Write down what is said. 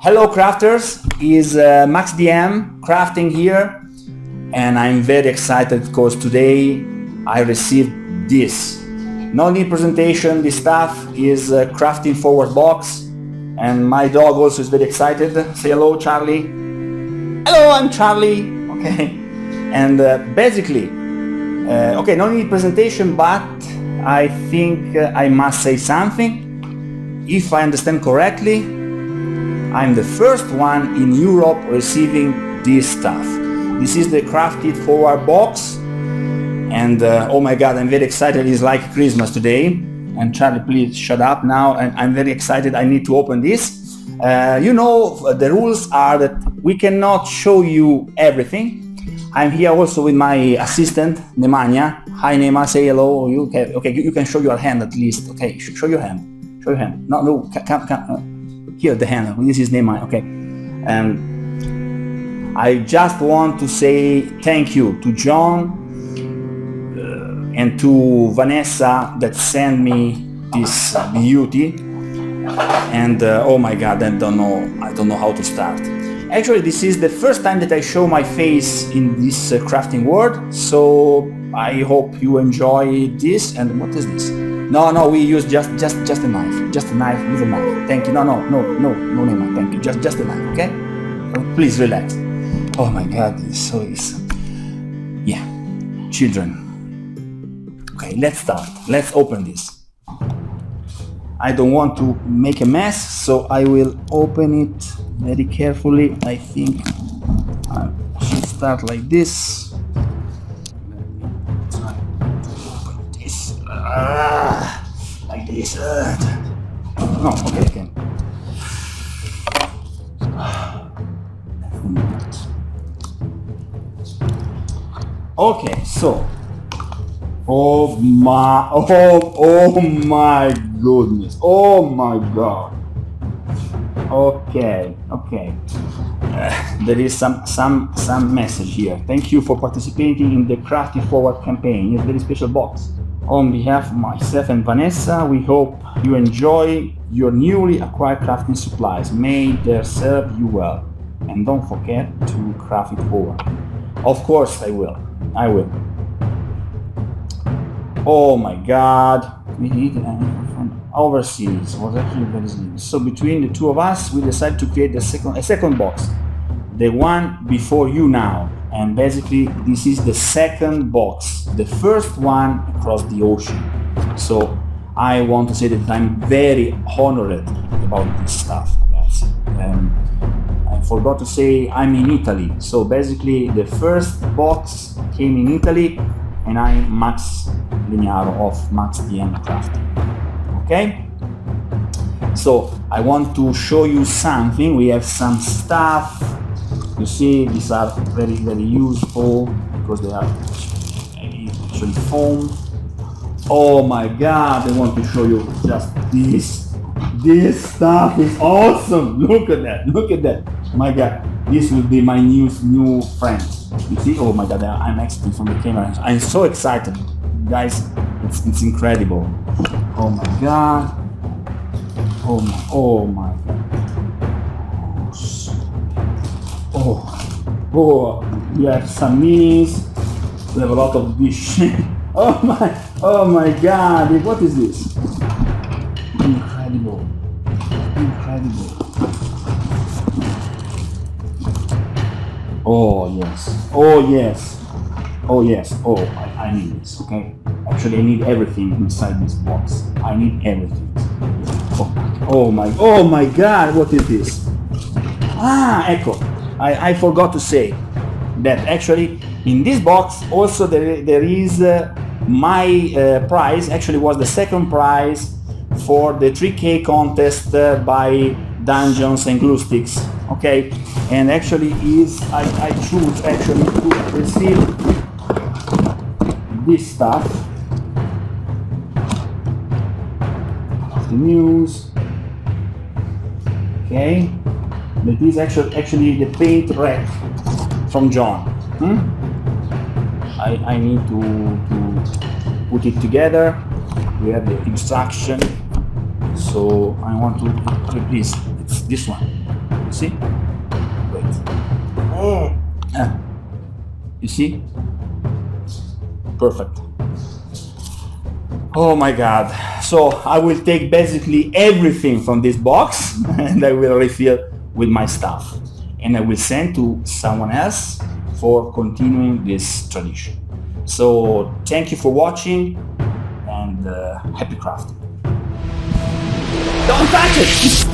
Hello crafters, is maxdmcrafting here, and I'm very excited because today I received this. No need presentation, this stuff is a crafting forward box, and my dog also is very excited. Say hello, Charlie. Hello, I'm Charlie. Okay, and basically, okay, no need presentation, but I think I must say something. If I understand correctly, I'm the first one in Europe receiving this stuff. This is the crafted forward box, and oh my god, I'm very excited. It's like Christmas today. And Charlie, please shut up now. And I'm very excited. I need to open this. You know, the rules are that we cannot show you everything. I'm here also with my assistant, Nemanja. Hi Nema, say hello. Okay, you can show your hand at least. Okay, show your hand. Show your hand. No, come. Here, the hand. This is Nema. Okay. I just want to say thank you to John and to Vanessa that sent me this beauty. And oh my god, I don't know how to start. Actually, this is the first time that I show my face in this crafting world, so I hope you enjoy this. And what is this? No, we use just a knife, little knife. Thank you. No, Nema, thank you. Just a knife, okay? Please relax. Oh my god, this is so easy. Yeah, children. Okay, let's start. Let's open this. I don't want to make a mess, so I will open it very carefully. I think I should start like this. Let me try to open this. Like this. No, okay. Okay, so. Oh my goodness. Oh my god. Okay. There is some message here. Thank you for participating in the Crafty Forward campaign. It's a very special box. On behalf of myself and Vanessa, we hope you enjoy your newly acquired crafting supplies. May they serve you well. And don't forget to craft it forward. Of course I will. Oh my god, we need from overseas. Was actually very easy. So between the two of us, we decided to create a second box, the one before you now. And basically, this is the second box, the first one across the ocean. So I want to say that I'm very honored about this stuff, guys. I forgot to say I'm in Italy. So basically, the first box came in Italy, and I'm Max of maxdmcrafting. Okay, so I want to show you something. We have some stuff. You see, these are very useful because they are actually foam. Oh my god, I want to show you just this. This stuff is awesome. Look at that. My god, this will be my new friend. You see, oh my god, I'm exiting from the camera. I'm so excited. Guys, it's incredible. Oh my god. Oh my god. Oh, we have some minis. We have a lot of this. Oh my god, what is this? Incredible. Oh yes. I need this, okay? Actually, I need everything inside this box. I need everything. Oh my god, what is this? Ecco. I forgot to say that actually in this box also there is my prize. Actually was the second prize for the 3K contest by Dungeons and Glue Sticks. Okay, and actually I choose actually to receive this stuff. The news. Okay, that is actually the paint rack from John. I need to put it together. We have the instruction. So I want to please, it's this one. See? Wait. You see? Perfect. Oh my God. So I will take basically everything from this box and I will refill with my stuff. And I will send to someone else for continuing this tradition. So thank you for watching and happy crafting. Don't touch it!